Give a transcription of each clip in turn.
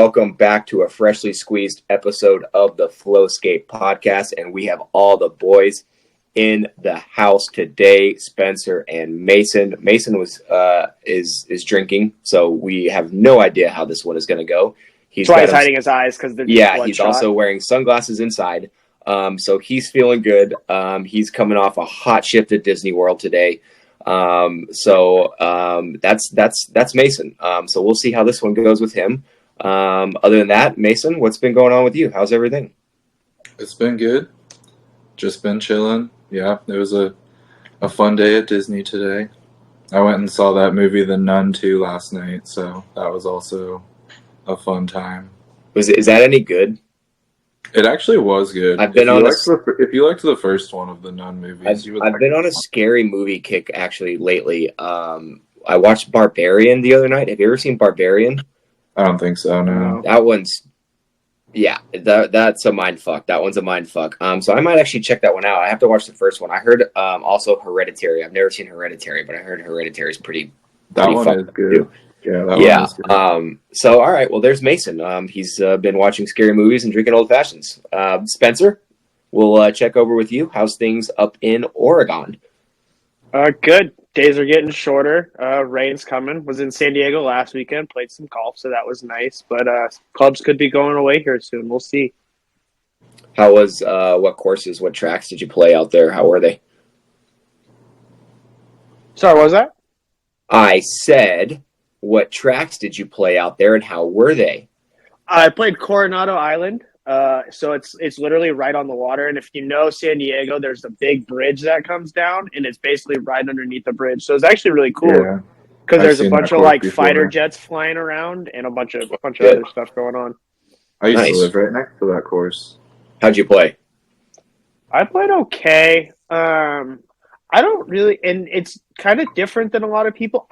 Welcome back to a freshly squeezed episode of the Flowscape podcast, and we have all the boys in the house today. Spencer and Mason. Mason is drinking, so we have no idea how this one is going to go. He's hiding his eyes because they're bloodshot. He's also wearing sunglasses inside, so he's feeling good. He's coming off a hot shift at Disney World today. That's Mason. So we'll see how this one goes with him. Other than that, Mason, what's been going on with you? How's everything? It's been good. Just been chilling. Yeah, it was a fun day at Disney today. I went and saw that movie The Nun 2 last night, so that was also a fun time. Is that any good? It actually was good. If you liked the first one of the Nun movies, I've been on a scary movie kick actually lately. I watched Barbarian the other night. Have you ever seen Barbarian? I don't think so, no. That one's, that's a mind fuck. That one's a mind fuck. So I might actually check that one out. I have to watch the first one. I heard also Hereditary. I've never seen Hereditary, but I heard Hereditary is pretty one is good. Too. Yeah, that one is good. So, all right, well, there's Mason. He's been watching scary movies and drinking old fashions. Spencer, we'll check over with you. How's things up in Oregon? Good. Days are getting shorter. Rain's coming. Was in San Diego last weekend. Played some golf, so that was nice. But clubs could be going away here soon. We'll see. How was what courses, what tracks did you play out there? How were they? Sorry, what was that? I said, what tracks did you play out there, and how were they? I played Coronado Island. So it's literally right on the water. And if you know San Diego, there's a big bridge that comes down, and it's basically right underneath the bridge. So it's actually really cool because there's a bunch of fighter jets flying around and a bunch of other stuff going on. I used to live right next to that course. How'd you play? I played okay. I don't really, and it's kind of different than a lot of people.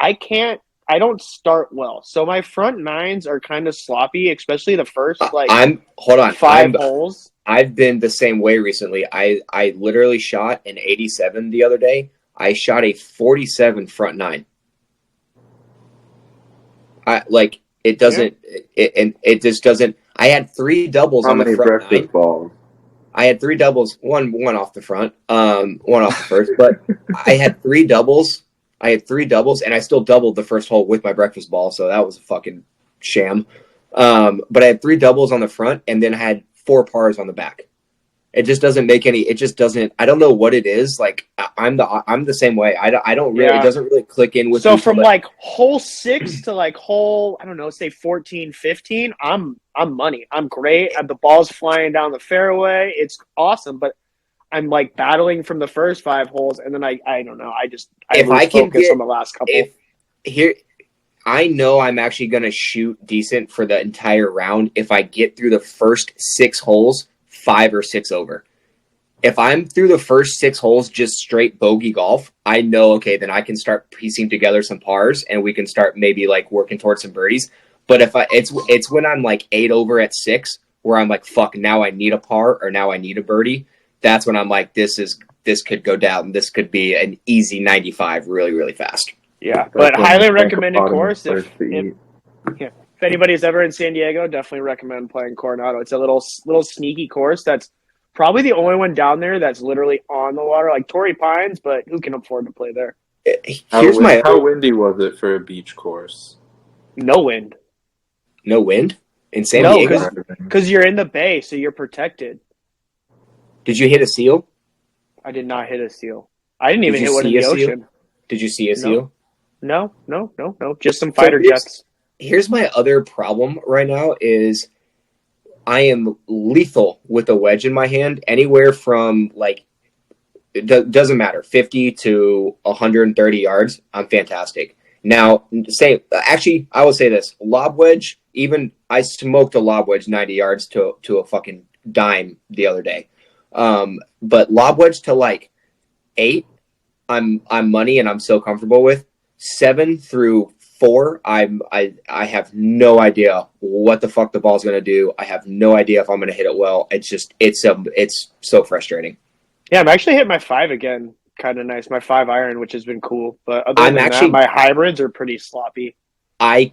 I don't start well. So my front nines are kind of sloppy, especially the first five holes. I've been the same way recently. I literally shot an 87 the other day. I shot a 47 front nine. It just doesn't. I had three doubles on the front nine. Balls? I had three doubles, one off the front, one off the first, but I had three doubles. And I still doubled the first hole with my breakfast ball, so that was a fucking sham. But I had three doubles on the front, and then I had four pars on the back. It just doesn't make any. It just doesn't. I don't know what it is. Like I'm the same way. I don't really. It doesn't really click in with. So from hole 6 to hole, I don't know, say 14, 15. I'm money. I'm great. The ball's flying down the fairway. It's awesome, but I'm battling from the first 5 holes, and then I don't know. I focus on the last couple. I know I'm actually going to shoot decent for the entire round if I get through the first 6 holes 5 or 6 over. If I'm through the first 6 holes just straight bogey golf, I know, okay, then I can start piecing together some pars, and we can start maybe working towards some birdies. But if it's when I'm 8 over at 6, where I'm fuck, now I need a par or now I need a birdie. That's when I'm this could go down. This could be an easy 95 really, really fast. Yeah, but highly recommended course. If anybody's ever in San Diego, definitely recommend playing Coronado. It's a little sneaky course that's probably the only one down there that's literally on the water, like Torrey Pines, but who can afford to play there? How windy was it for a beach course? No wind. No wind? In San Diego? Because you're in the bay, so you're protected. Did you hit a seal? I did not hit a seal. I didn't even hit one in the ocean. Did you see a seal? No. Just some fighter jets. Here's my other problem right now is I am lethal with a wedge in my hand. Anywhere from it doesn't matter, 50 to 130 yards. I'm fantastic. Now, I will say this: lob wedge. Even I smoked a lob wedge 90 yards to a fucking dime the other day. But lob wedge to 8, I'm money and I'm so comfortable with. 7 through 4, I have no idea what the fuck the ball's gonna do. I have no idea if I'm gonna hit it well. It's so frustrating. Yeah, I'm actually hitting my 5 again. Kind of nice. My 5 iron, which has been cool. But other than that, my hybrids are pretty sloppy. I'm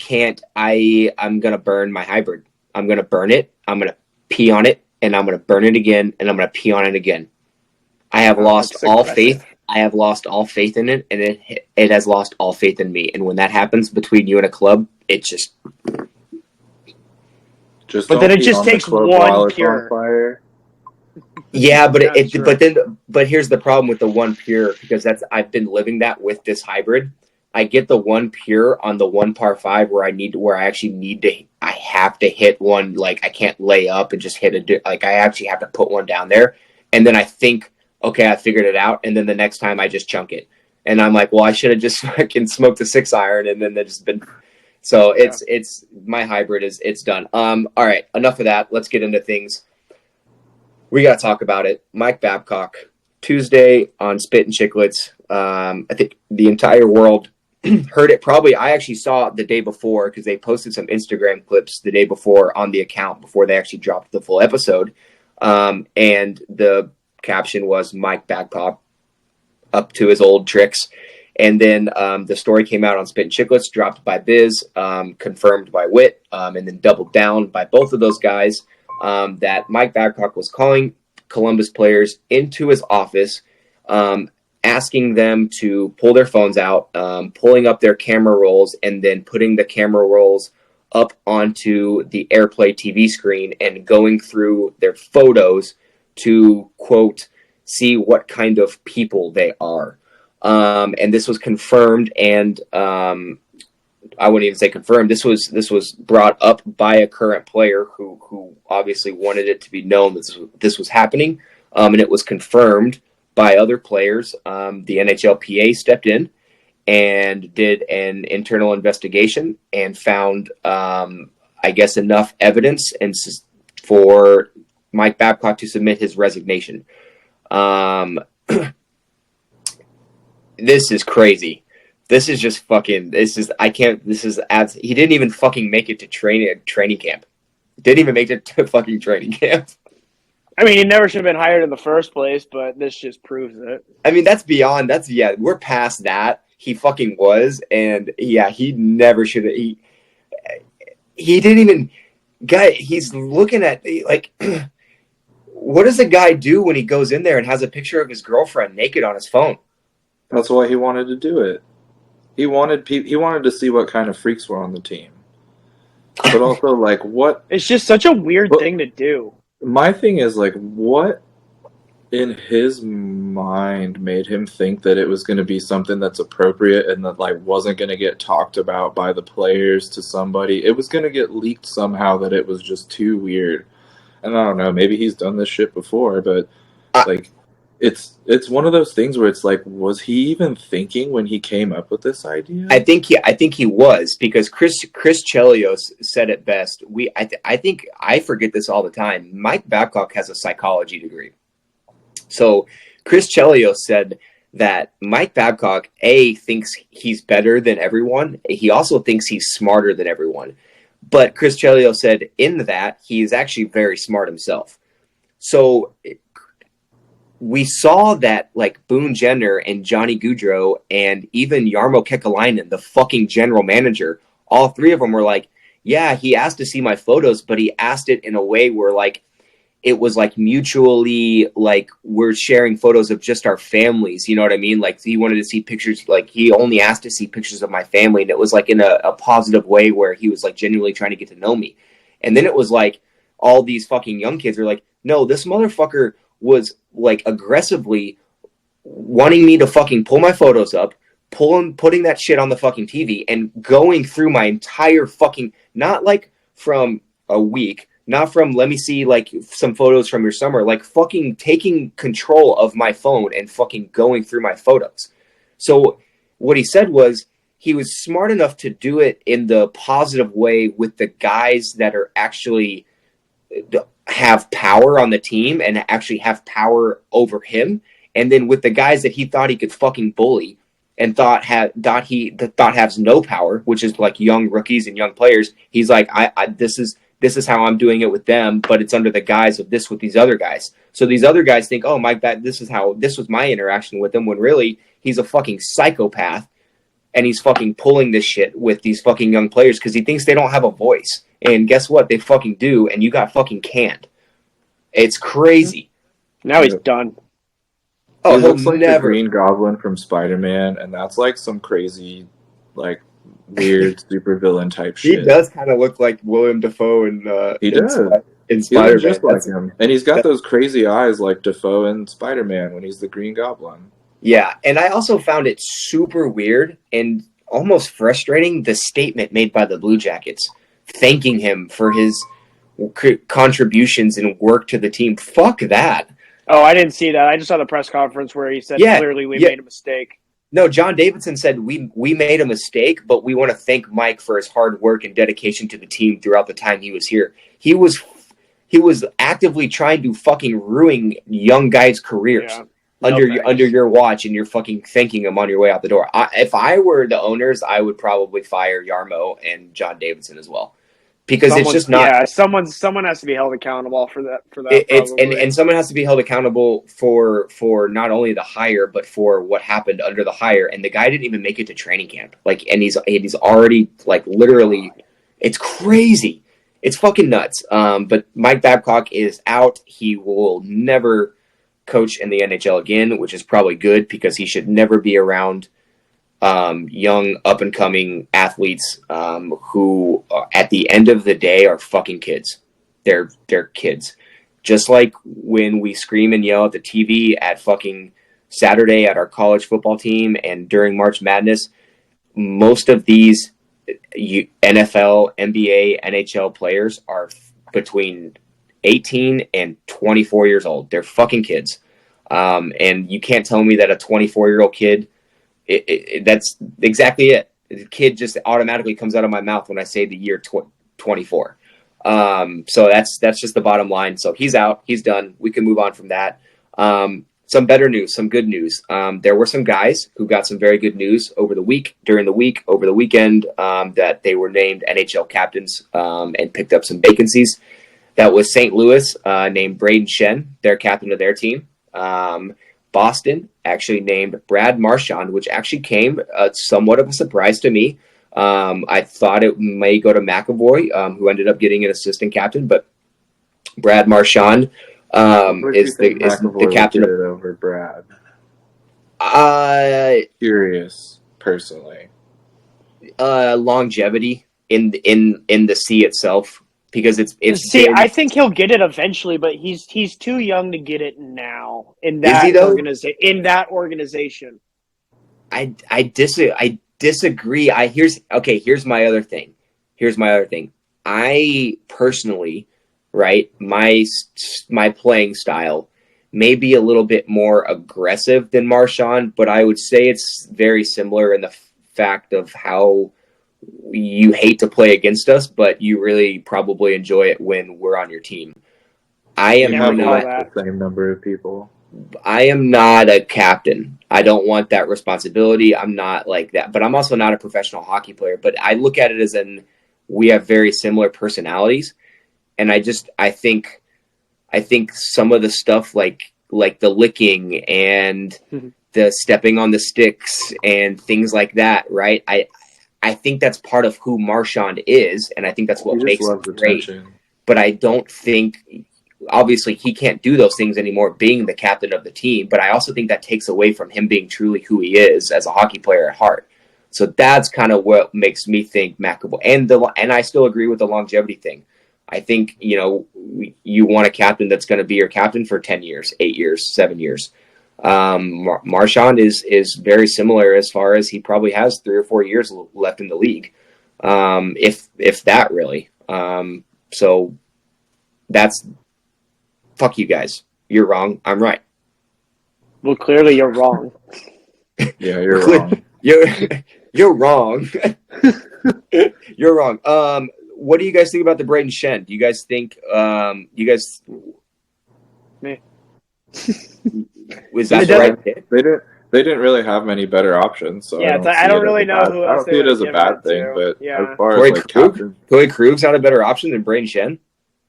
gonna burn my hybrid. I'm going to burn it. I'm going to pee on it, and I'm going to burn it again, and I'm going to pee on it again. I have lost all faith. I have lost all faith in it, and it has lost all faith in me. And when that happens between you and a club, it just. But then it just takes one pure. Yeah, but here's the problem with the one pure, because I've been living that with this hybrid. I get the one pure on the 1 par 5 where I have to hit one, like I can't lay up and just hit I actually have to put one down there, and then I think, okay, I figured it out, and then the next time I just chunk it, and I'm like, well, I should have just fucking smoked a 6-iron, and then they've just been. So it's my hybrid it's done. All right, enough of that. Let's get into things. We got to talk about it. Mike Babcock, Tuesday on Spit and Chicklets. I think the entire world heard it. Probably I actually saw it the day before because they posted some Instagram clips the day before on the account before they actually dropped the full episode. And the caption was Mike Babcock up to his old tricks. And then the story came out on Spit and Chicklets, dropped by Biz, confirmed by Wit, and then doubled down by both of those guys. That Mike Babcock was calling Columbus players into his office, asking them to pull their phones out, pulling up their camera rolls, and then putting the camera rolls up onto the AirPlay TV screen and going through their photos to, quote, see what kind of people they are. And this was confirmed, and I wouldn't even say confirmed. This was brought up by a current player who obviously wanted it to be known that this was happening, and it was confirmed by other players. The NHLPA stepped in and did an internal investigation and found, I guess, enough evidence for Mike Babcock to submit his resignation. This is crazy. This is just fucking. He didn't even fucking make it to training camp. Didn't even make it to fucking training camp. I mean, he never should have been hired in the first place, but this just proves it. I mean, we're past that. He fucking was, and yeah, he never should have. He didn't even. He's looking at like. What does a guy do when he goes in there and has a picture of his girlfriend naked on his phone? That's why he wanted to do it. He wanted to see what kind of freaks were on the team. But also, like, what? It's just such a weird thing to do. My thing is, like, what in his mind made him think that it was going to be something that's appropriate and that, like, wasn't going to get talked about by the players to somebody? It was going to get leaked somehow that it was just too weird. And I don't know, maybe he's done this shit before, but, like, it's one of those things where it's like, was he even thinking when he came up with this idea? I think he was, because Chris Chelios said it best. I think I forget this all the time. Mike Babcock has a psychology degree. So Chris Chelios said that Mike Babcock, thinks he's better than everyone. He also thinks he's smarter than everyone. But Chris Chelios said in that he is actually very smart himself. So we saw that, like, Boone Jenner and Johnny Gaudreau and even Jarmo Kekalainen, the fucking general manager, all three of them were like, yeah, he asked to see my photos, but he asked it in a way where, like, it was, like, mutually, like, we're sharing photos of just our families, you know what I mean? Like, he wanted to see pictures, like, he only asked to see pictures of my family, and it was, like, in a positive way where he was, like, genuinely trying to get to know me. And then it was, like, all these fucking young kids were like, no, this motherfucker was, like, aggressively wanting me to fucking pull my photos up, putting that shit on the fucking TV, and going through my entire fucking, not, like, from a week, not from, let me see, like, some photos from your summer, like, fucking taking control of my phone and fucking going through my photos. So what he said was he was smart enough to do it in the positive way with the guys that are actually have power on the team and actually have power over him. And then with the guys that he thought he could fucking bully and thought has no power, which is like young rookies and young players, he's like, this is how I'm doing it with them, but it's under the guise of this with these other guys. So these other guys think, oh, this was my interaction with him, when really he's a fucking psychopath and he's fucking pulling this shit with these fucking young players because he thinks they don't have a voice. And guess what? They fucking do, and you got fucking canned. It's crazy. Now he's done. Oh, he he'll looks like the never. Green Goblin from Spider-Man, and that's like some crazy, like, weird supervillain type He shit. does kind of look like William Dafoe in He does. in He Spider-Man. looks just like him. And he's got those crazy eyes like Dafoe in Spider-Man when he's the Green Goblin. Yeah, and I also found it super weird and almost frustrating the statement made by the Blue Jackets thanking him for his contributions and work to the team. Fuck that. Oh, I didn't see that. I just saw the press conference where he said clearly we made a mistake. No, John Davidson said we made a mistake, but we want to thank Mike for his hard work and dedication to the team throughout the time he was here. He was actively trying to fucking ruin young guys' careers under your watch, and you're fucking thanking him on your way out the door. If I were the owners, I would probably fire Yarmo and John Davidson as well. Because it's just not. Yeah, someone has to be held accountable for that. And someone has to be held accountable for not only the hire but for what happened under the hire. And the guy didn't even make it to training camp. And he's already literally, it's crazy. It's fucking nuts. But Mike Babcock is out. He will never coach in the NHL again, which is probably good because he should never be around young up-and-coming athletes who, at the end of the day, are fucking kids. They're kids. Just like when we scream and yell at the TV at fucking Saturday at our college football team and during March Madness, most of these NFL, NBA, NHL players are between 18 and 24 years old. They're fucking kids. And you can't tell me that a 24-year-old kid that's exactly it. The kid just automatically comes out of my mouth when I say the year 24. So that's just the bottom line. So he's out. He's done. We can move on from that. Some better news, some good news. There were some guys who got some very good news over the weekend, that they were named NHL captains and picked up some vacancies. That was St. Louis, named Braden Shen, their captain of their team. Boston actually named Brad Marchand, which actually came somewhat of a surprise to me. I thought it may go to McAvoy, who ended up getting an assistant captain, but Brad Marchand is the captain over Brad. Curious, personally. Longevity in the sea itself. Because it's I think he'll get it eventually, but he's too young to get it now in that organization. I disagree. Here's my other thing. I personally, right, my playing style may be a little bit more aggressive than Marchand, but I would say it's very similar in the fact of how you hate to play against us, but you really probably enjoy it when we're on your team. I am not the same number of people. I am not a captain. I don't want that responsibility. I'm not like that, but I'm also not a professional hockey player. But I look at it as we have very similar personalities, and I think some of the stuff like the licking and the stepping on the sticks and things like that, right? I think that's part of who Marchand is, and I think that's what makes him great. But I don't think, obviously, he can't do those things anymore being the captain of the team, but I also think that takes away from him being truly who he is as a hockey player at heart. So that's kind of what makes me think McAvoy. And I still agree with the longevity thing. I think, you want a captain that's going to be your captain for 10 years, 8 years, 7 years. Marchand is very similar as far as he probably has 3 or 4 years left in the league, if that really. So that's fuck you guys. You're wrong. I'm right. Well, clearly you're wrong. Yeah, you're wrong. You're wrong. You're wrong. What do you guys think about the Braden Shen? Do you guys think Me. Was that the right pick? They didn't really have many better options. So yeah, I don't really know who else. I don't see it as a bad thing, but as far Corey as captain, Corey Krug's not a better option than Braden Shen.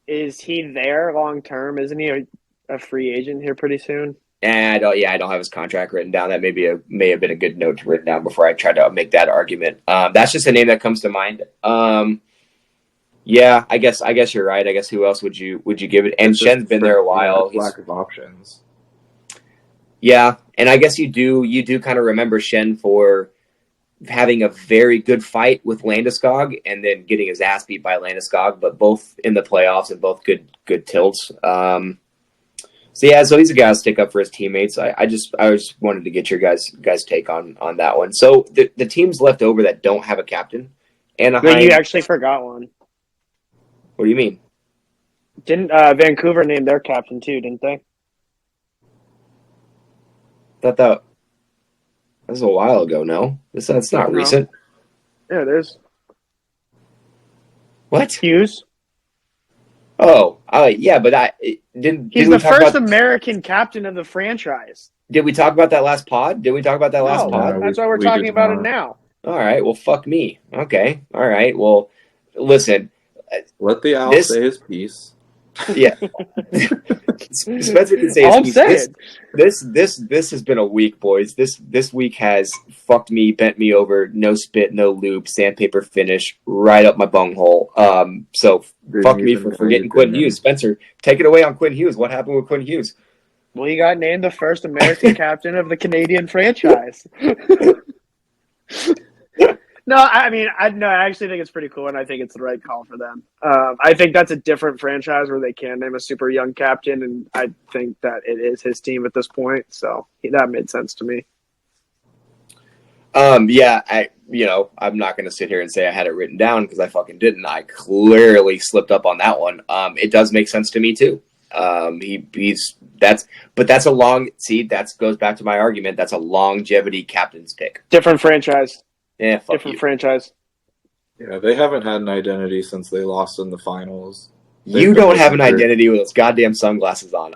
Is he there long term? Isn't he a free agent here pretty soon? And I don't have his contract written down. That may have been a good note to written down before I tried to make that argument. That's just a name that comes to mind. Yeah, I guess you're right. I guess who else would you give it? And It's just Shen's been there a while. lack of options. Yeah, and I guess you do kind of remember Shen for having a very good fight with Landeskog and then getting his ass beat by Landeskog, but both in the playoffs and both good tilts. So he's a guy to stick up for his teammates. I just wanted to get your guys take on that one. So the teams left over that don't have a captain, Anaheim. But you actually forgot one. What do you mean? Didn't Vancouver name their captain too? Didn't they? Thought that was a while ago. No, that's not No. recent. Yeah, it is. What? Hughes. Oh, yeah, but didn't. He's did we the talk first about, American captain of the franchise. Did we talk about that last pod? Did we talk about that last No, pod? that's why we're we talking did about not. it now. All right. Well, fuck me. Okay. All right. Well, listen. Let the owl This- say his piece. Yeah. Spencer can say All I'm his piece. saying. This has been a week, boys. This week has fucked me, bent me over, no spit, no lube, sandpaper finish, right up my bunghole. So fuck me for forgetting Quinn Hughes. Spencer, take it away on Quinn Hughes. What happened with Quinn Hughes? Well, he got named the first American captain of the Canadian franchise. No, I mean, I actually think it's pretty cool, and I think it's the right call for them. I think that's a different franchise where they can name a super young captain, and I think that it is his team at this point. So that made sense to me. Yeah, I'm not going to sit here and say I had it written down because I fucking didn't. I clearly slipped up on that one. It does make sense to me too. That's a long. See, that goes back to my argument. That's a longevity captain's pick. Different franchise. Yeah, fuck Different you. franchise. Yeah, they haven't had an identity since they lost in the finals. You don't have an identity with those goddamn sunglasses on.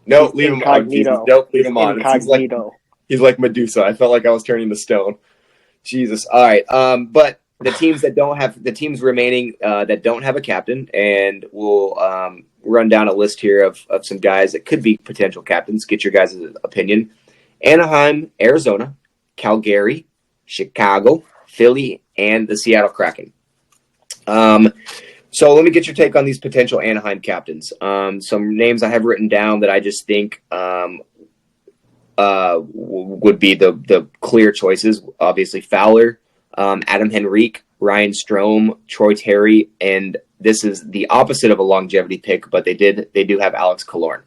No, He's leave him on. incognito. Jesus. Nope, leave him on. Incognito. He's like Medusa. I felt like I was turning to stone. Jesus. All right. But the teams remaining that don't have a captain, and we'll run down a list here of some guys that could be potential captains. Get your guys' opinion. Anaheim, Arizona, Calgary, Chicago, Philly, and the Seattle Kraken. So let me get your take on these potential Anaheim captains. Some names I have written down that I just think would be the clear choices. Obviously, Fowler, Adam Henrique, Ryan Strome, Troy Terry, and this is the opposite of a longevity pick, but they do have Alex Killorn.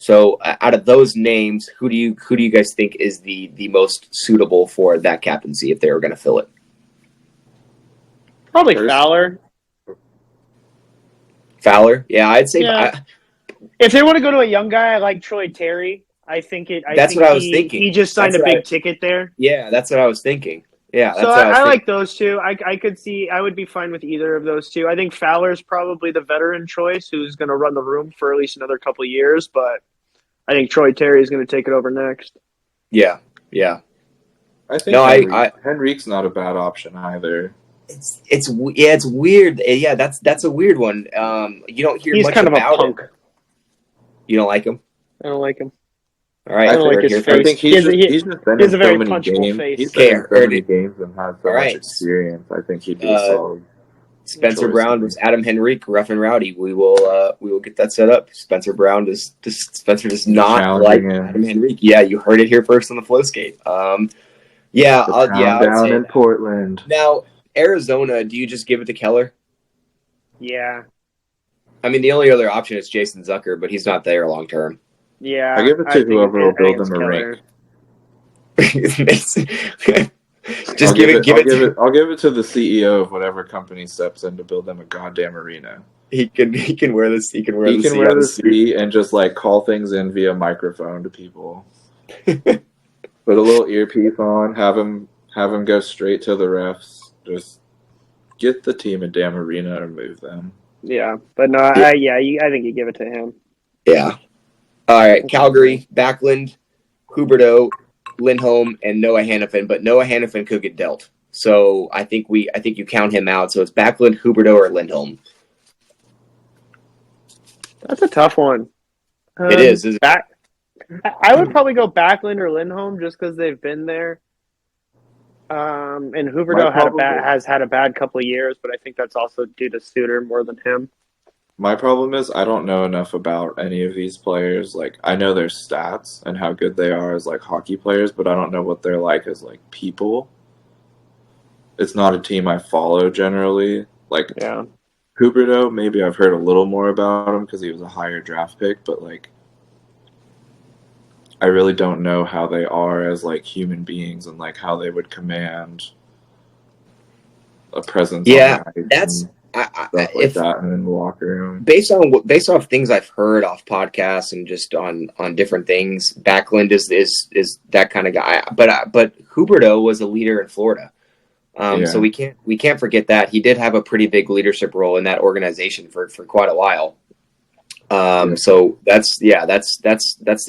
So out of those names, who do you guys think is the most suitable for that captaincy if they were going to fill it? Probably Fowler. Fowler, yeah, I'd say. Yeah. If they want to go to a young guy, I like Troy Terry. That's what I was thinking. He just signed a big ticket there. Yeah, that's what I was thinking. Yeah, that's so what I like those two. I could see. I would be fine with either of those two. I think Fowler's probably the veteran choice who's going to run the room for at least another couple of years, but I think Troy Terry is going to take it over next. Yeah. I think Henrique's not a bad option either. It's weird. Yeah, that's a weird one. You don't hear He's much kind of about a punk. him. You don't like him? I don't like him. All right. I don't like his face. I think he's just been in so many games. Face. He's been in so many games and has so much experience. I think he'd be solid. Spencer Brown versus Adam Henrique, rough and rowdy. We will get that set up. Spencer does not like Adam Henrique. Yeah, you heard it here first on the Flow Skate. Down in Portland. Now, Arizona, do you just give it to Keller? Yeah. I mean, the only other option is Jason Zucker, but he's not there long term. Yeah. I give it to whoever will build him a rink. Just give it. I'll give it to the CEO of whatever company steps in to build them a goddamn arena. He can wear this. He can wear the C and just like call things in via microphone to people. Put a little earpiece on. Have him go straight to the refs. Just get the team a damn arena and move them. Yeah, but no, I think you give it to him. Yeah. All right, Calgary, Backlund, Huberdeau, Lindholm, and Noah Hannafin, but Noah Hannafin could get dealt. So I think you count him out. So it's Backlund, Huberdeau, or Lindholm. That's a tough one. It is. I would probably go Backlund or Lindholm just because they've been there. And My Huberdeau problem has had a bad couple of years, but I think that's also due to Suter more than him. My problem is I don't know enough about any of these players. Like I know their stats and how good they are as like hockey players, but I don't know what they're like as like people. It's not a team I follow generally. Like Yeah. Huberdeau, maybe I've heard a little more about him because he was a higher draft pick, but like I really don't know how they are as like human beings and like how they would command a presence on Yeah, the ice that's and stuff like if that and in the locker room. based off things I've heard off podcasts and just on different things. Backlund is that kind of guy, but Huberdeau was a leader in Florida. So Yeah. we can't forget that he did have a pretty big leadership role in that organization for quite a while. Yeah. So that's the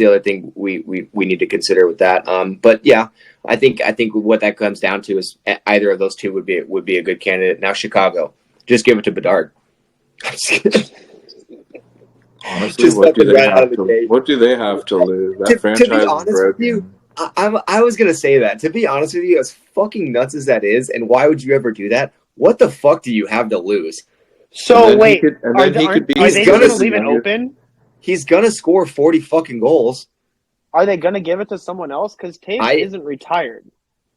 other thing we need to consider with that. But yeah, I think what that comes down to is either of those two would be a good candidate. Now Chicago, just give it to Bedard. Honestly, Just stepping right out of the gate. what do they have to lose? That To be franchise is honest with you, broken. I was gonna say that. To be honest with you, as fucking nuts as that is, and why would you ever do that? What the fuck do you have to lose? So wait, Are they just He's going gonna to leave it open? He's gonna score 40 fucking goals. Are they going to give it to someone else? Because Taves isn't retired.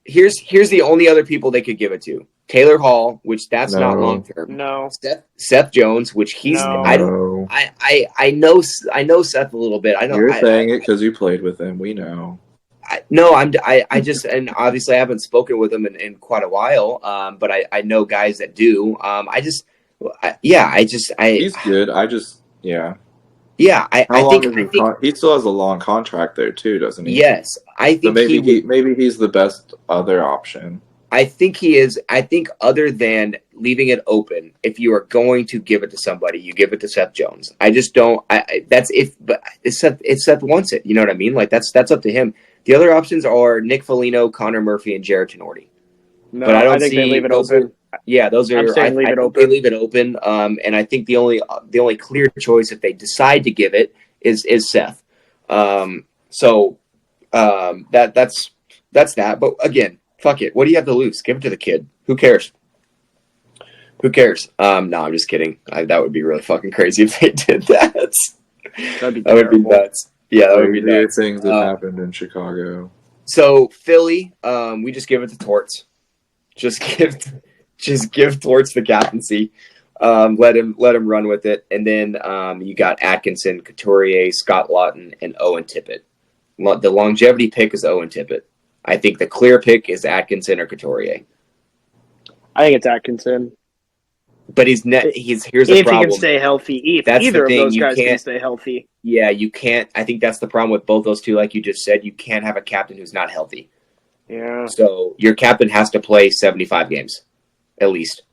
Here's the only other people they could give it to: Taylor Hall, which that's not long term. No. Seth Jones, which he's No. I know Seth a little bit. I know You're saying it because you played with him. We know. I just and obviously I haven't spoken with him in quite a while. But I know guys that do. He's good. Yeah, How long is he still has a long contract there too, doesn't he? Yes, I think maybe he's the best other option. I think he is. I think other than leaving it open, if you are going to give it to somebody, you give it to Seth Jones. I just don't. That's if, but Seth wants it. You know what I mean? Like that's up to him. The other options are Nick Foligno, Connor Murphy, and Jared Tenorti. No, but I don't think see they leave it open. Those are. I'm saying leave it open. They leave it open. And I think the only clear choice if they decide to give it is Seth. That's that. But again, fuck it. What do you have to lose? Give it to the kid. Who cares? No, I'm just kidding. That would be really fucking crazy if they did that. That'd be that would be nuts. Yeah, that would be nuts. Things that happened in Chicago. So Philly, we just give it to Torts. Just give Torts the captaincy. Let him run with it, and then you got Atkinson, Couturier, Scott Lawton, and Owen Tippett. The longevity pick is Owen Tippett. I think the clear pick is Atkinson or Couturier. I think it's Atkinson. But here's the problem. If he can stay healthy, either of those guys can stay healthy. Yeah, you can't. I think that's the problem with both those two. Like you just said, you can't have a captain who's not healthy. Yeah. So your captain has to play 75 games, at least.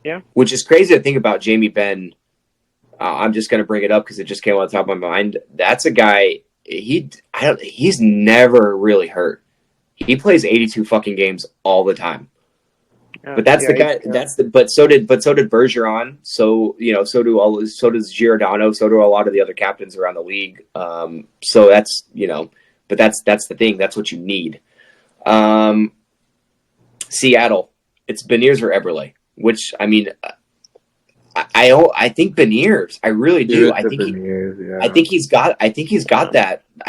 Yeah. Which is crazy to think about. Jamie Benn. I'm just going to bring it up because it just came on the top of my mind. That's a guy. He's never really hurt. He plays 82 fucking games all the time. But that's the guy. Yeah. But so did Bergeron. So so does Giordano. So do a lot of the other captains around the league. So that's but that's the thing. That's what you need. Seattle. It's Beniers or Eberle. Which I mean, I think Beniers. I really do. I think he's got that. I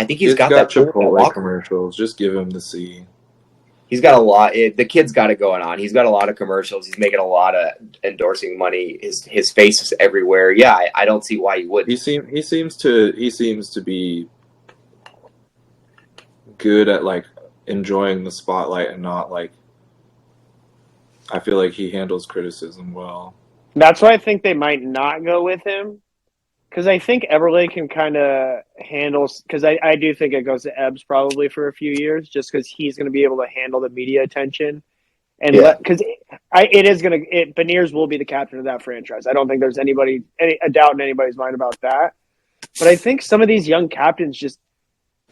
think he's got that Chipotle commercials. Just give him the C. He's got a lot. The kid's got it going on. He's got a lot of commercials. He's making a lot of endorsing money. His face is everywhere. Yeah, I don't see why you wouldn't. He seems to be good at like enjoying the spotlight and not like. I feel like he handles criticism well. That's why I think they might not go with him. Because I think Eberle can kind of handle – because I do think it goes to Ebbs probably for a few years just because he's going to be able to handle the media attention. And because it is going to – Beniers will be the captain of that franchise. I don't think there's a doubt in anybody's mind about that. But I think some of these young captains just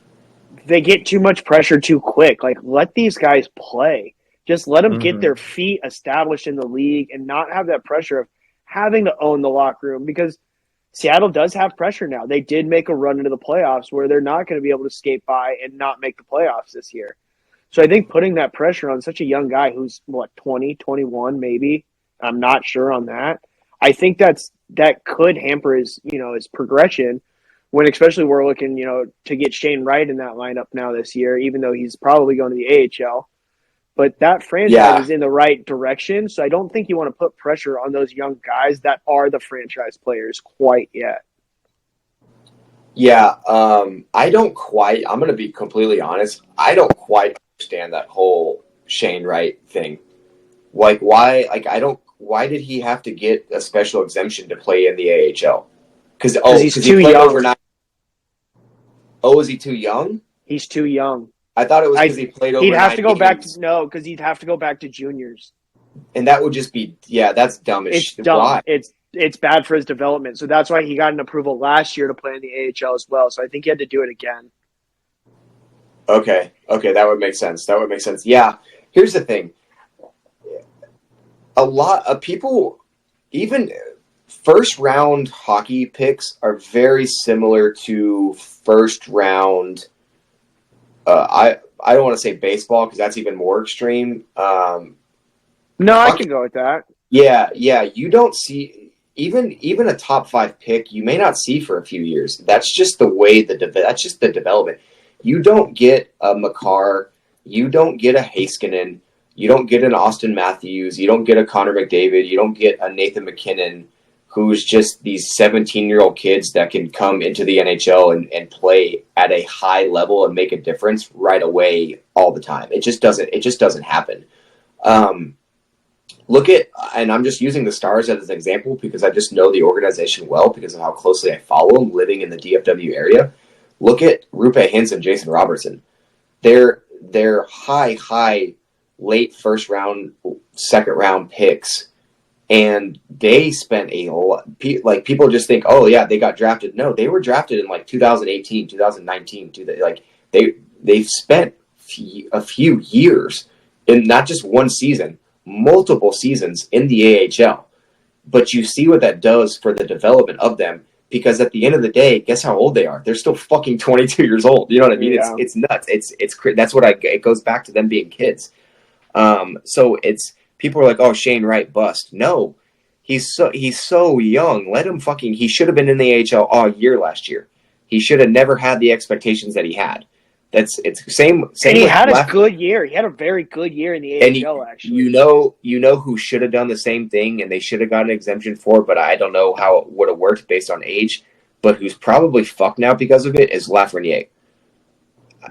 – they get too much pressure too quick. Like, let these guys play. Just let them get their feet established in the league and not have that pressure of having to own the locker room because – Seattle does have pressure now. They did make a run into the playoffs where they're not going to be able to skate by and not make the playoffs this year. So I think putting that pressure on such a young guy who's, 20, 21 maybe, I'm not sure on that. I think that could hamper his progression when especially we're looking, to get Shane Wright in that lineup now this year, even though he's probably going to the AHL. But that franchise is in the right direction, so I don't think you want to put pressure on those young guys that are the franchise players quite yet. Yeah, I don't quite. I'm going to be completely honest. I don't quite understand that whole Shane Wright thing. Like, why? Like, I don't. Why did he have to get a special exemption to play in the AHL? Because he's too he played young. overnight. Oh, is he too young? He's too young. I thought it was because he played overnight. He'd have to go back to because he'd have to go back to juniors. And that would just be that's dumb as It's shit. dumb. Why? It's bad for his development. So that's why he got an approval last year to play in the AHL as well. So I think he had to do it again. Okay, that would make sense. Yeah, here's the thing. A lot of people, even first round hockey picks, are very similar to first round. I don't want to say baseball because that's even more extreme. No, hockey, I can go with that. Yeah. You don't see even a top 5 pick. You may not see for a few years. That's just the way that's just the development. You don't get a Makar. You don't get a Heiskanen. You don't get an Austin Matthews. You don't get a Connor McDavid. You don't get a Nathan McKinnon, who's just these 17-year-old kids that can come into the NHL and play at a high level and make a difference right away all the time. It just doesn't happen. Look at, and I'm just using the Stars as an example because I just know the organization well because of how closely I follow them living in the DFW area. Look at Rupe Hintz and Jason Robertson. They're high late first round, second round picks, and they spent a lot. Like, people just think, oh yeah, they got drafted. No, they were drafted in like 2018, 2019. They've spent a few years in not just one season, multiple seasons in the AHL. But you see what that does for the development of them. Because at the end of the day, guess how old they are? They're still fucking 22 years old. You know what I mean? Yeah. It's nuts. That's it goes back to them being kids. So it's people are like, oh, Shane Wright bust. No, he's so young. Let him he should have been in the AHL all year last year. He should have never had the expectations that he had. It's same. And he had a good year. He had a very good year in the AHL, actually. You know who should have done the same thing, and they should have got an exemption for, but I don't know how it would have worked based on age. But who's probably fucked now because of it is Lafreniere.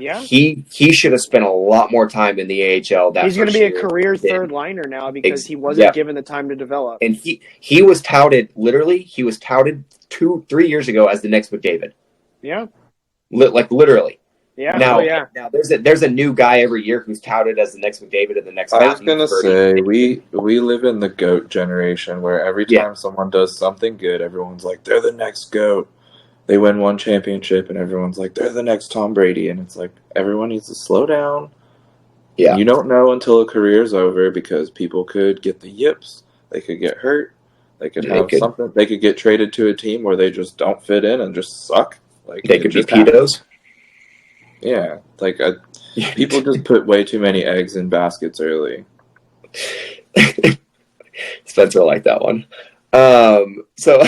Yeah, he should have spent a lot more time in the AHL. He's going to be a career third liner now because he wasn't given the time to develop. And he was touted, literally, 2-3 years ago as the next McDavid. Yeah, literally. Yeah. Now there's a new guy every year who's touted as the next McDavid and the next. I was gonna say we live in the GOAT generation where every time someone does something good, everyone's like they're the next GOAT. They win one championship and everyone's like they're the next Tom Brady, and it's like everyone needs to slow down. Yeah, you don't know until a career's over because people could get the yips, they could get hurt, they could have something, they could get traded to a team where they just don't fit in and just suck. Like they could be pedos. Yeah, people just put way too many eggs in baskets early. Spencer liked that one. So,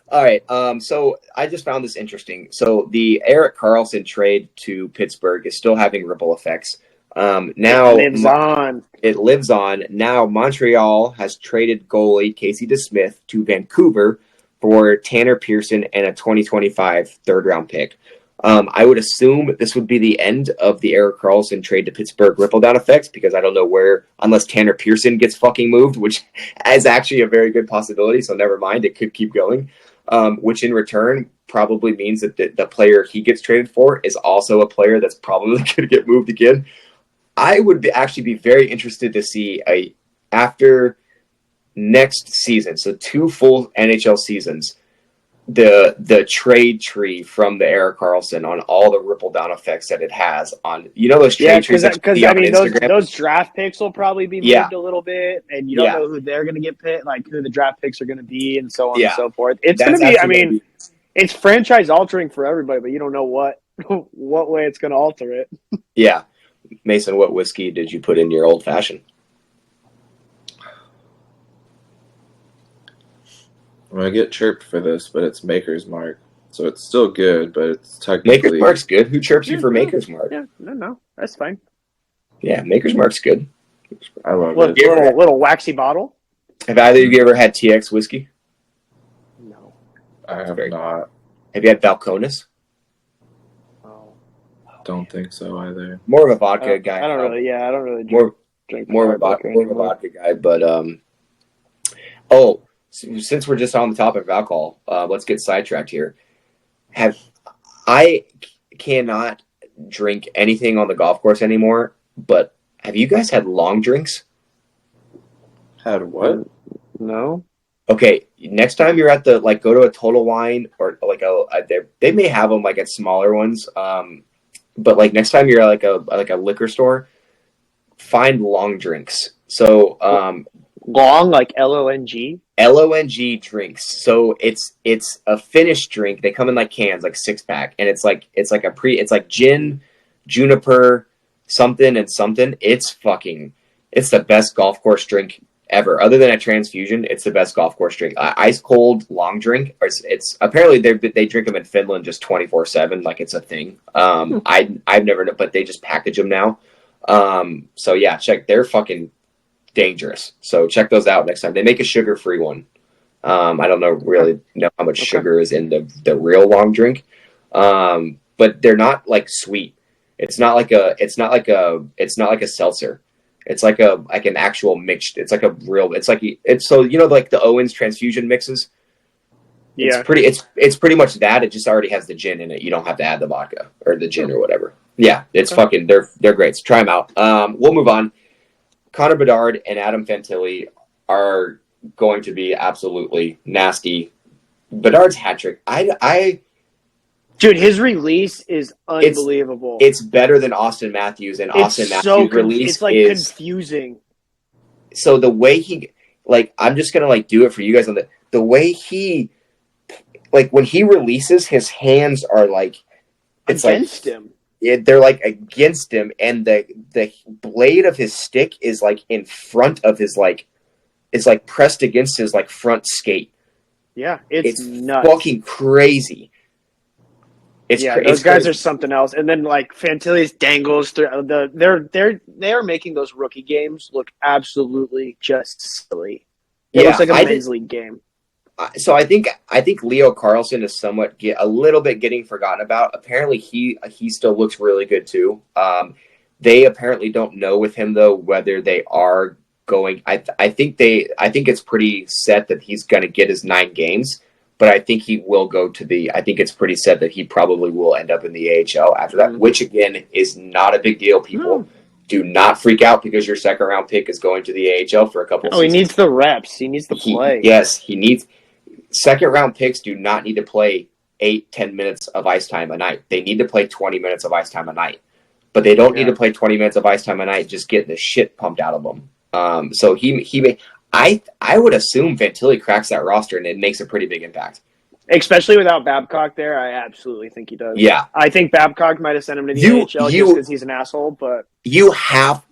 all right. So I just found this interesting. So the Erik Karlsson trade to Pittsburgh is still having ripple effects. Now it lives on. Now Montreal has traded goalie Casey DeSmith to Vancouver for Tanner Pearson and a 2025 third-round pick. I would assume this would be the end of the Erik Karlsson trade to Pittsburgh ripple-down effects because I don't know where, unless Tanner Pearson gets fucking moved, which is actually a very good possibility, so never mind, it could keep going, which in return probably means that the player he gets traded for is also a player that's probably going to get moved again. I would actually be very interested to see after next season, so 2 full NHL seasons, the trade tree from the Erik Karlsson on all the ripple down effects that it has on those trade trees. Because I mean those draft picks will probably be moved a little bit, and you don't know who they're going to get picked, like who the draft picks are going to be, and so on and so forth. It's going to be. I mean, it's franchise altering for everybody, but you don't know what way it's going to alter it. Yeah. Mason, what whiskey did you put in your old fashioned? I'm gonna get chirped for this, but it's Maker's Mark, so it's still good, but it's technically Maker's Mark's good. Who chirps you for Maker's Mark? Yeah, no, that's fine. Yeah, Maker's Mark's good. I love it. Little waxy bottle. Have either of you ever had TX whiskey? No, I have not. Have you had Balcones? oh, Don't think so either. More of a vodka guy. I don't really drink more of a vodka guy. But since we're just on the topic of alcohol, let's get sidetracked here. I cannot drink anything on the golf course anymore, but have you guys had long drinks? Had what? No. Okay, next time you're at the go to a Total Wine or they may have them at smaller ones, but next time you're at a liquor store, find long drinks. So long, like LONG. LONG drinks. So it's a Finnish drink. They come in cans, 6-pack, and it's gin, juniper, something and something. It's the best golf course drink ever. Other than a transfusion, it's the best golf course drink. Ice cold long drink. It's apparently they drink them in Finland just 24/7, it's a thing. I've never known, but they just package them now. So yeah, they're fucking dangerous. So check those out next time. They make a sugar-free one. I don't really know how much sugar is in the real long drink. But they're not sweet. It's not like a seltzer. It's like an actual mixed. It's so the Owens transfusion mixes. Yeah, it's pretty much that. It just already has the gin in it. You don't have to add the vodka or the gin or whatever. Yeah, it's fucking. They're great. So try them out. We'll move on. Connor Bedard and Adam Fantilli are going to be absolutely nasty. Bedard's hat trick. Dude, his release is unbelievable. It's better than Austin Matthews, and Austin Matthews' release is confusing. So the way he, I'm just gonna do it for you guys on the way he, when he releases, his hands are it's against him. They're against him, and the blade of his stick is in front of his it's pressed against his front skate. Yeah, it's nuts. Fucking crazy. Those guys are something else. And then Fantilli's dangles through they are making those rookie games look absolutely just silly. It looks like a men's league game. So I think Leo Karlsson is somewhat a little bit getting forgotten about. Apparently he still looks really good too. They apparently don't know with him though whether they are going. I think it's pretty set that he's going to get his 9 games. But I think he will go I think it's pretty set that he probably will end up in the AHL after that, which again is not a big deal. People do not freak out because your second round pick is going to the AHL for a couple of seasons. He needs the reps. He needs to play. Yes, he needs. Second round picks do not need to play 8-10 minutes of ice time a night. They need to play 20 minutes of ice time a night. But they don't need to play 20 minutes of ice time a night just getting the shit pumped out of them. So he may. I would assume Fantilli cracks that roster and it makes a pretty big impact. Especially without Babcock there, I absolutely think he does. Yeah. I think Babcock might have sent him to the AHL just because he's an asshole, but you have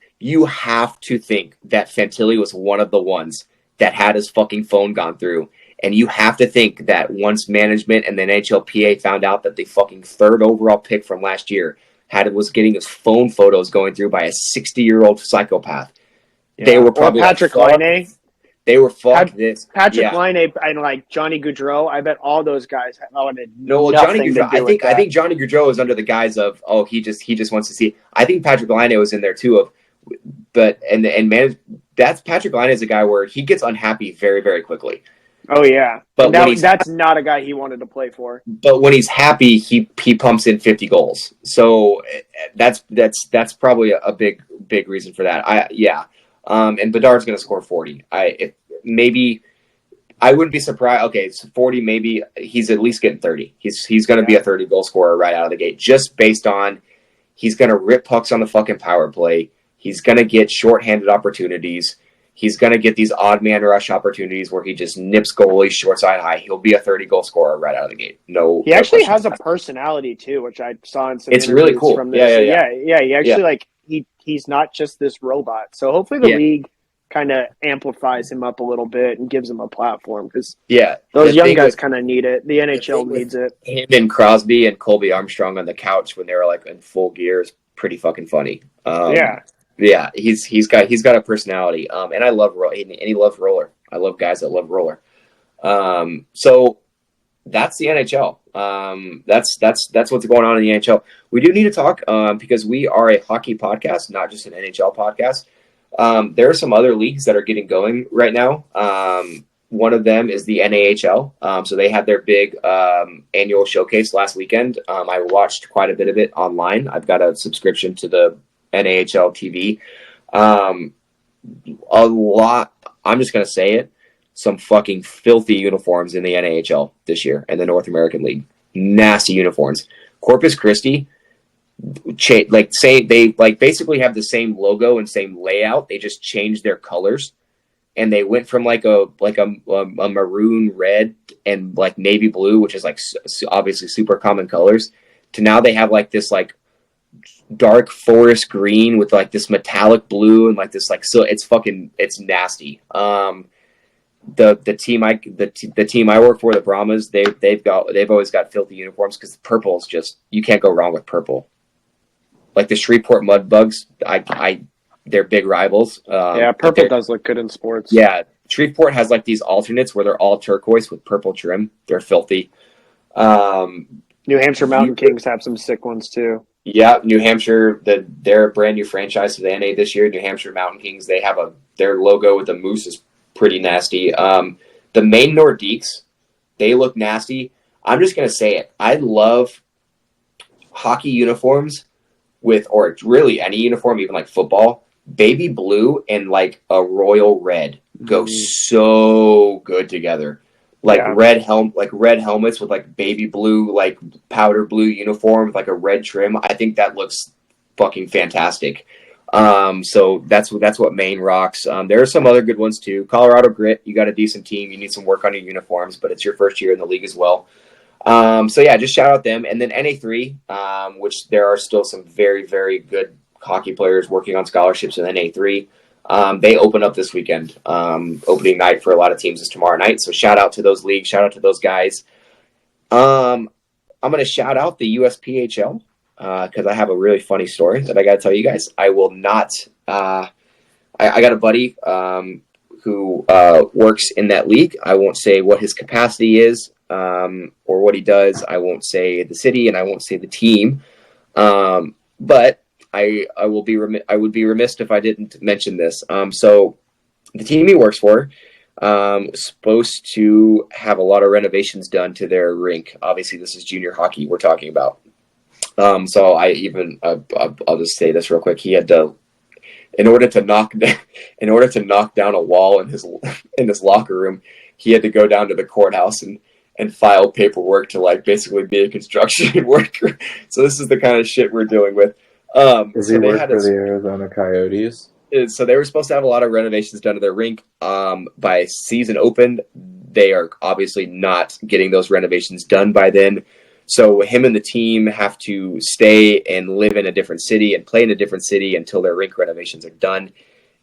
to think that Fantilli was one of the ones that had his fucking phone gone through. And you have to think that once management and the NHLPA found out that the fucking 3rd overall pick from last year was getting his phone photos going through by a 60-year-old psychopath, they were probably Patrick Laine. They were fuck this. Patrick Laine and Johnny Gaudreau. I bet all those guys wanted Johnny Gaudreau. I think Johnny Gaudreau is under the guise of he just wants to see. I think Patrick Laine was in there too. That's Patrick Laine is a guy where he gets unhappy very very quickly. Oh yeah, but that's not a guy he wanted to play for. But when he's happy, he pumps in 50 goals. So that's probably a big reason for that. And Bedard's going to score 40. I wouldn't be surprised. Okay, it's 40. Maybe he's at least getting 30. He's going to be a 30 goal scorer right out of the gate, just based on he's going to rip pucks on the fucking power play. He's going to get shorthanded opportunities. He's going to get these odd man rush opportunities where he just nips goalies short side high. He'll be a 30 goal scorer right out of the gate. He actually has a personality too, which I saw in some. It's really cool. From this. Yeah. He actually he's not just this robot. So hopefully the league kind of amplifies him up a little bit and gives him a platform because those young guys kind of need it. The NHL needs it. Him and Crosby and Colby Armstrong on the couch when they were like in full gear is pretty fucking funny. Yeah, he's got a personality. And I love and he loves roller. I love guys that love roller. So that's the NHL. That's what's going on in the NHL. We do need to talk because we are a hockey podcast, not just an NHL podcast. There are some other leagues that are getting going right now. One of them is the NAHL. So they had their big annual showcase last weekend. I watched quite a bit of it online. I've got a subscription to the NAHL TV. A lot. I'm just going to say it. Some fucking filthy uniforms in the NAHL this year and the North American League. Nasty uniforms. Corpus Christi, they basically have the same logo and same layout. They just changed their colors, and they went from like a maroon red and like navy blue, which is like obviously super common colors, to now they have like this like dark forest green with like this metallic blue and like this like, so it's nasty. The team I work for, the Brahmas, they've always got filthy uniforms because purple is just, you can't go wrong with purple. Like the Shreveport Mudbugs, they're big rivals. Purple does look good in sports. Yeah, Shreveport has like these alternates where they're all turquoise with purple trim. They're filthy. New Hampshire Mountain Kings have some sick ones too. Yeah, New Hampshire, they're a brand new franchise to the NA this year. New Hampshire Mountain Kings, they have their logo with the moose is pretty nasty. The Maine Nordiques, they look nasty. I'm just going to say it. I love hockey uniforms or really any uniform, even like football. Baby blue and like a royal red go so good together. Red helmets with like baby blue, like powder blue uniform with like a red trim. I think that looks fucking fantastic. So that's what Maine rocks. There are some other good ones too. Colorado Grit, you got a decent team. You need some work on your uniforms, but it's your first year in the league as well. So yeah, just shout out them. And then NA3, which there are still some very, very good hockey players working on scholarships in NA3. They open up this weekend. Opening night for a lot of teams is tomorrow night. So shout out to those leagues. Shout out to those guys. I'm going to shout out the USPHL. Because I have a really funny story that I got to tell you guys. I will not. I got a buddy who works in that league. I won't say what his capacity is or what he does. I won't say the city and I won't say the team. But I would be remiss if I didn't mention this. So the team he works for is supposed to have a lot of renovations done to their rink. Obviously, this is junior hockey we're talking about. So I'll just say this real quick. He had to, in order to knock down a wall in his locker room, he had to go down to the courthouse and file paperwork to like basically be a construction worker. So this is the kind of shit we're dealing with. Does he work for the Arizona Coyotes? So they were supposed to have a lot of renovations done to their rink. By season opened, they are obviously not getting those renovations done by then. So him and the team have to stay and live in a different city and play in a different city until their rink renovations are done.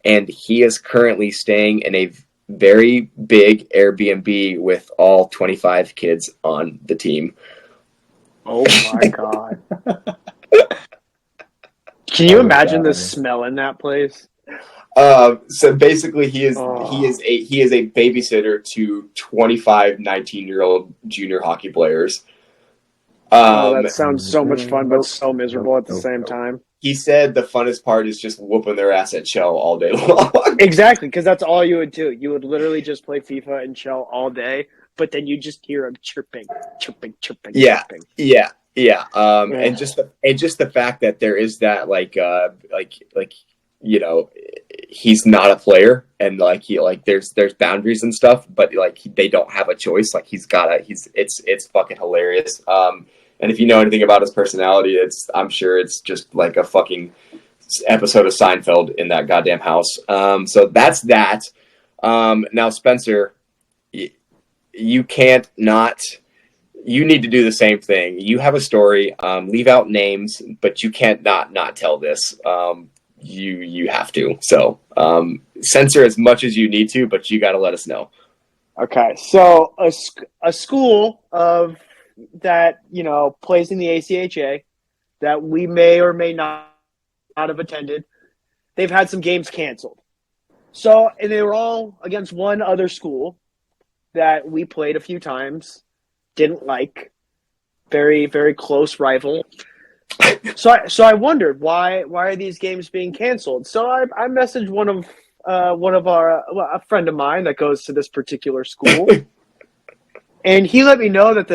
And he is currently staying in a very big Airbnb with all 25 kids on the team. Oh my God. Can you imagine the smell in that place? So basically he is a babysitter to 25 19-year-old junior hockey players. That sounds so much fun, but so miserable at the same time. He said the funnest part is just whooping their ass at Shell all day long. Exactly, because that's all you would do. You would literally just play FIFA and Shell all day, but then you just hear them chirping. Yeah. And just the fact that there is that he's not a player and there's boundaries and stuff, but they don't have a choice. It's fucking hilarious. And if you know anything about his personality, I'm sure it's just like a fucking episode of Seinfeld in that goddamn house. So that's that. Now Spencer, you can't not. You need to do the same thing. You have a story. Leave out names, but you can't not tell this. you have to. So censor as much as you need to, but you got to let us know. Okay, so a school of that plays in the ACHA that we may or may not have attended. They've had some games canceled. So, and they were all against one other school that we played a few times, didn't like, very, very close rival. So I wondered why are these games being canceled? So I messaged one of a friend of mine that goes to this particular school, and he let me know that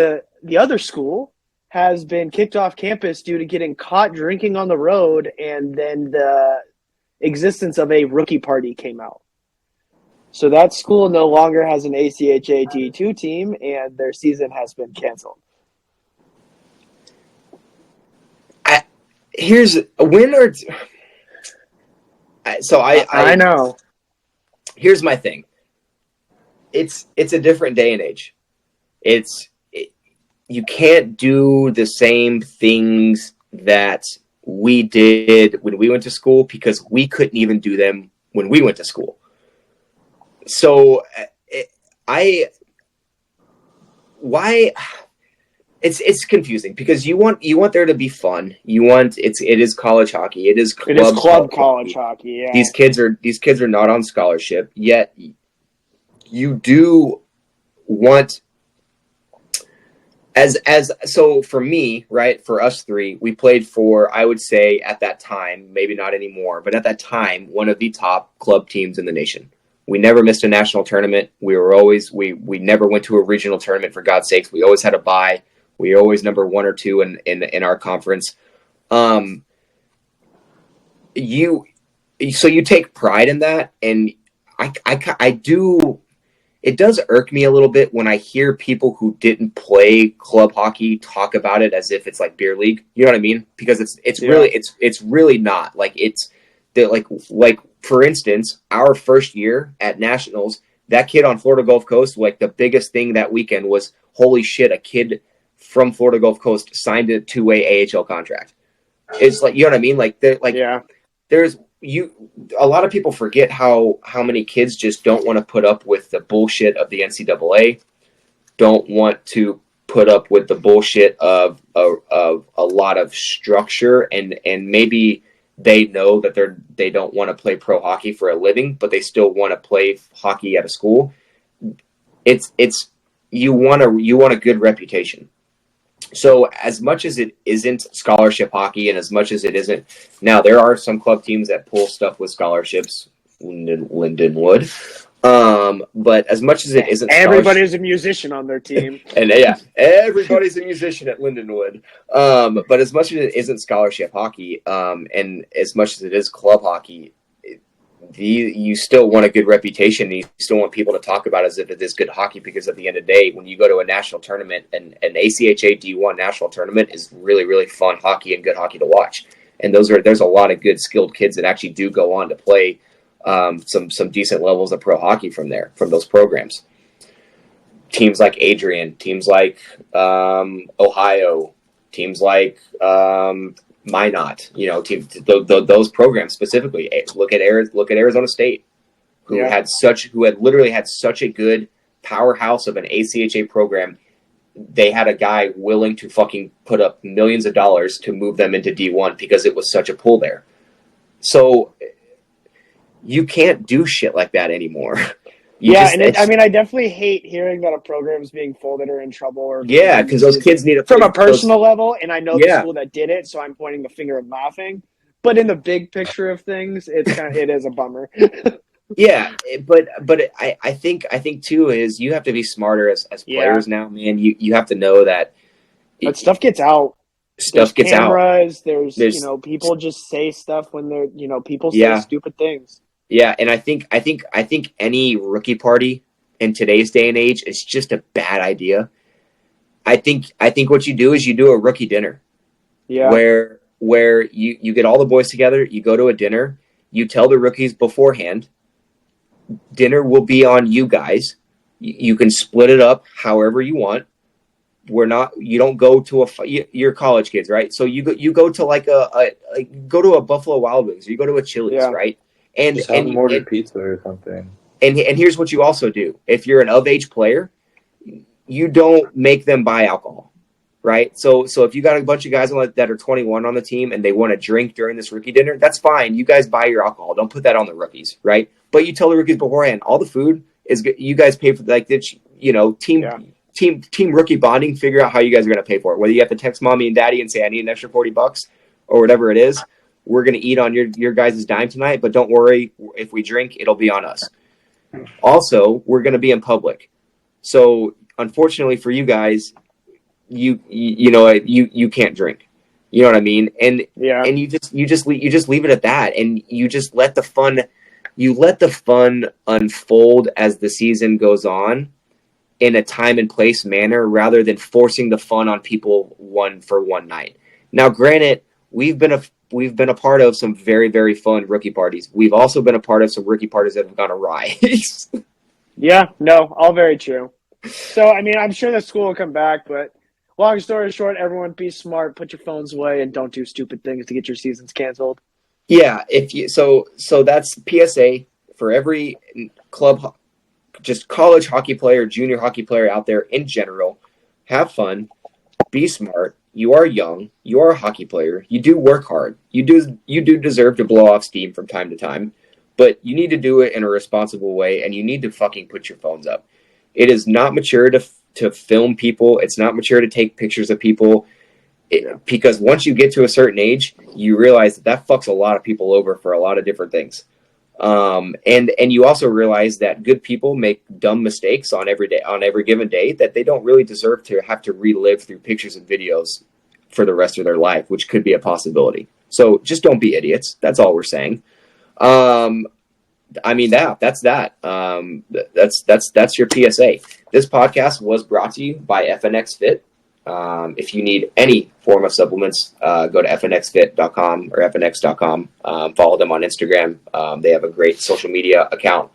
the other school has been kicked off campus due to getting caught drinking on the road, and then the existence of a rookie party came out. So that school no longer has an ACHA D2 team, and their season has been canceled. Here's a winner. So I know. Here's my thing. It's a different day and age. You can't do the same things that we did when we went to school because we couldn't even do them when we went to school. So it's confusing because you want there to be fun. It is college hockey. It is club college hockey. Yeah. These kids are not on scholarship, yet you do want so for me, right, for us three, we played for, I would say at that time, maybe not anymore, but at that time, one of the top club teams in the nation. We never missed a national tournament. We never went to a regional tournament, for God's sakes. We always had a bye. We were always number 1 or 2 in our conference. So you take pride in that, and I do. It does irk me a little bit when I hear people who didn't play club hockey talk about it as if it's like beer league. You know what I mean? Because it's really not. Like like for instance, our first year at nationals, that kid on Florida Gulf Coast, like the biggest thing that weekend was, holy shit, a kid from Florida Gulf Coast signed a 2-way AHL contract. It's like, you know what I mean? Like there's a lot of people forget how many kids just don't want to put up with the bullshit of the NCAA, don't want to put up with the bullshit of a lot of structure, and maybe they know that they don't want to play pro hockey for a living, but they still want to play hockey at a school. It's you want a good reputation. So as much as it isn't scholarship hockey, and as much as it isn't, now there are some club teams that pull stuff with scholarships, Lindenwood. But as much as it isn't, everybody's a musician on their team, and yeah, everybody's a musician at Lindenwood. But as much as it isn't scholarship hockey, and as much as it is club hockey, you still want a good reputation. And you still want people to talk about it as if it is good hockey, because at the end of the day, when you go to a national tournament, and an ACHA D1 national tournament is really, really fun hockey and good hockey to watch. And there's a lot of good skilled kids that actually do go on to play some decent levels of pro hockey from those programs. Teams like Adrian, teams like Ohio, teams like Minot, those programs specifically. Look at Arizona State, who had literally had such a good powerhouse of an ACHA program. They had a guy willing to fucking put up millions of dollars to move them into D1 because it was such a pull there. So you can't do shit like that anymore. I definitely hate hearing that a program is being folded or in trouble. Because those kids need from a personal level, and I know the school that did it, so I'm pointing the finger and laughing. But in the big picture of things, it is a bummer. Yeah, but I think too is you have to be smarter as players now, man. You have to know that. But stuff gets out. There's cameras, There's people just say stuff when they're people say stupid things. Yeah, and I think any rookie party in today's day and age is just a bad idea. I think what you do is you do a rookie dinner. Yeah. Where you get all the boys together, you go to a dinner, you tell the rookies beforehand, dinner will be on you guys. You can split it up however you want. You don't go to you're college kids, right? So you go to like go to a Buffalo Wild Wings, or you go to a Chili's, right? And just have them order pizza or something. And here's what you also do: if you're an of age player, you don't make them buy alcohol, right? So if you got a bunch of guys that are 21 on the team and they want to drink during this rookie dinner, that's fine. You guys buy your alcohol. Don't put that on the rookies, right? But you tell the rookies beforehand, all the food is good. You guys pay for team rookie bonding. Figure out how you guys are going to pay for it. Whether you have to text mommy and daddy and say I need an extra $40 or whatever it is, we're going to eat on your guys' dime tonight. But don't worry, if we drink, it'll be on us. Also, we're going to be in public, so unfortunately for you guys, you can't drink. You know what I mean? And you just leave it at that, and you just let the fun unfold as the season goes on in a time and place manner, rather than forcing the fun on people one night. Now, granted, we've been a part of some very, very fun rookie parties. We've also been a part of some rookie parties that have gone awry. Yeah, no, all very true. So, I mean, I'm sure the school will come back, but long story short, everyone be smart, put your phones away, and don't do stupid things to get your seasons canceled. Yeah, so that's PSA for every club, just college hockey player, junior hockey player out there in general. Have fun, be smart. You are young. You are a hockey player. You do work hard. You do deserve to blow off steam from time to time, but you need to do it in a responsible way, and you need to fucking put your phones up. It is not mature to film people. It's not mature to take pictures of people, because once you get to a certain age, you realize that fucks a lot of people over for a lot of different things. And you also realize that good people make dumb mistakes on every given day that they don't really deserve to have to relive through pictures and videos for the rest of their life, which could be a possibility. So just don't be idiots. That's all we're saying. I mean, that's that. That's your PSA. This podcast was brought to you by FNX Fit. If you need any form of supplements, go to fnxfit.com or fnx.com. Follow them on Instagram. They have a great social media account.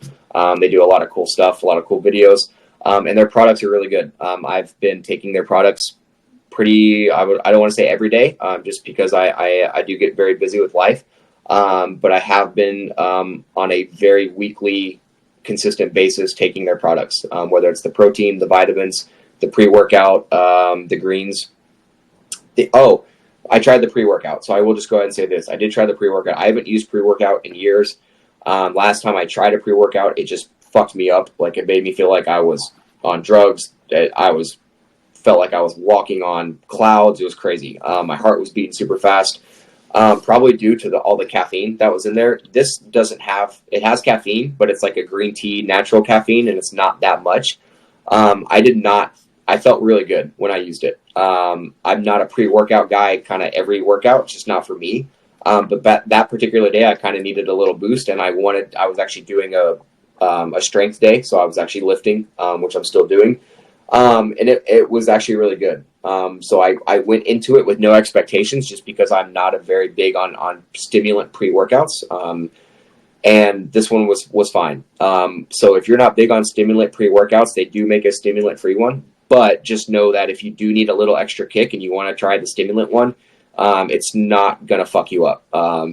They do a lot of cool stuff, a lot of cool videos, and their products are really good. I've been taking their products I don't want to say every day, just because I do get very busy with life. But I have been on a very weekly, consistent basis taking their products, whether it's the protein, the vitamins, the pre-workout, the greens. I tried the pre-workout, so I will just go ahead and say this. I did try the pre-workout. I haven't used pre-workout in years. Last time I tried a pre-workout, it just fucked me up. Like, it made me feel like I was on drugs. Felt like I was walking on clouds. It was crazy. My heart was beating super fast. Probably due to all the caffeine that was in there. This it has caffeine, but it's like a green tea, natural caffeine, and it's not that much. I felt really good when I used it. I'm not a pre-workout guy, kind of every workout, it's just not for me. But that particular day, I kind of needed a little boost, and I was actually doing a strength day, so I was actually lifting, which I'm still doing. And it was actually really good. So I went into it with no expectations, just because I'm not a very big on stimulant pre-workouts. And this one was fine. So if you're not big on stimulant pre-workouts, they do make a stimulant-free one. But just know that if you do need a little extra kick and you want to try the stimulant one, it's not going to fuck you up,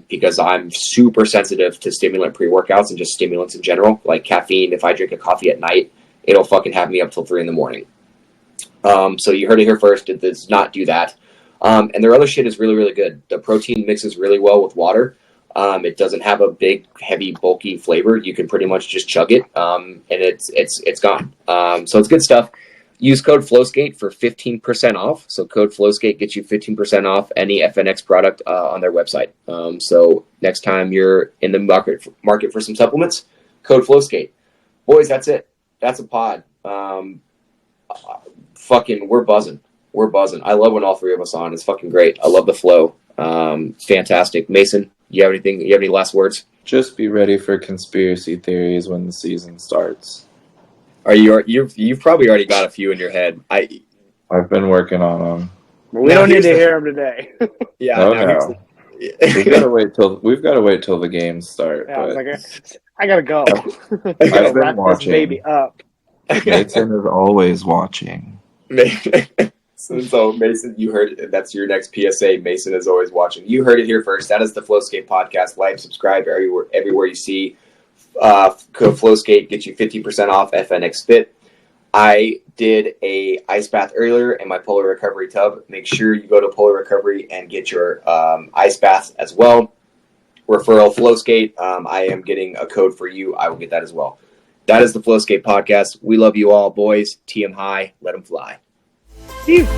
because I'm super sensitive to stimulant pre-workouts and just stimulants in general. Like caffeine, if I drink a coffee at night, it'll fucking have me up till 3 a.m. So you heard it here first. It does not do that. And their other shit is really, really good. The protein mixes really well with water. It doesn't have a big, heavy, bulky flavor. You can pretty much just chug it, and it's gone. So it's good stuff. Use code FLOWSKATE for 15% off. So code FLOWSKATE gets you 15% off any FNX product on their website. So next time you're in the market for some supplements, code FLOWSKATE. Boys, that's it. That's a pod. We're buzzing. We're buzzing. I love when all three of us on. It's fucking great. I love the flow. Fantastic. Mason, you have anything? You have any last words? Just be ready for conspiracy theories when the season starts. You've probably already got a few in your head. I've been working on them. We don't need to hear them today. Yeah. No. We've got to wait till the games start. Yeah, I gotta go. I've been wrap watching. this baby up. Nathan is always watching. So Mason, you heard it. That's your next PSA. Mason is always watching. You heard it here first. That is the Flowskate podcast. Like, subscribe everywhere you see. Code Flowskate gets you 50% off FNX Fit. I did a ice bath earlier in my Polar Recovery tub. Make sure you go to Polar Recovery and get your ice bath as well. Referral Flowskate. I am getting a code for you. I will get that as well. That is the Flowskate podcast. We love you all, boys. TM high. Let them fly. Steve.